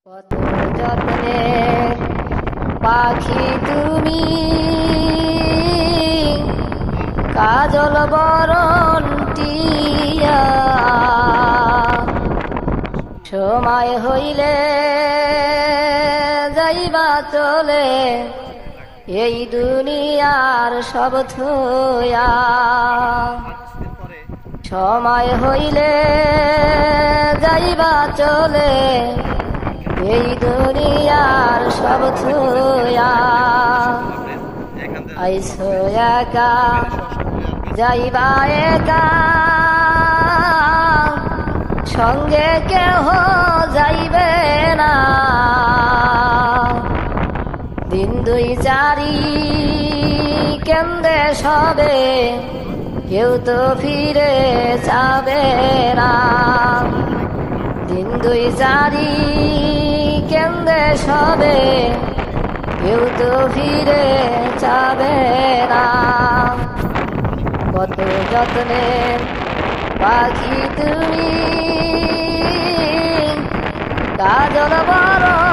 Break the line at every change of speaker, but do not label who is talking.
কত যত্নে পাখি তুমি, কাজল বরণ টিয়া, সময় হইলে যাইবা চলে এই দুনিয়ার সব থয়া। সময় হইলে যাইবা চলে এই দুনিয়ার সব থয়া। আইসো একা যাইবা একা, সঙ্গে কেহ যাইবে না। দিন দুই চারি কেন্দ্রে সবে, কেউ তো ফিরে যাবে না। দিন দুই চারি কেন্দ্রে সবে, কেউ তো ফিরে যাবে না। কত যত্নে পাখি তুমি, কাজল বরণ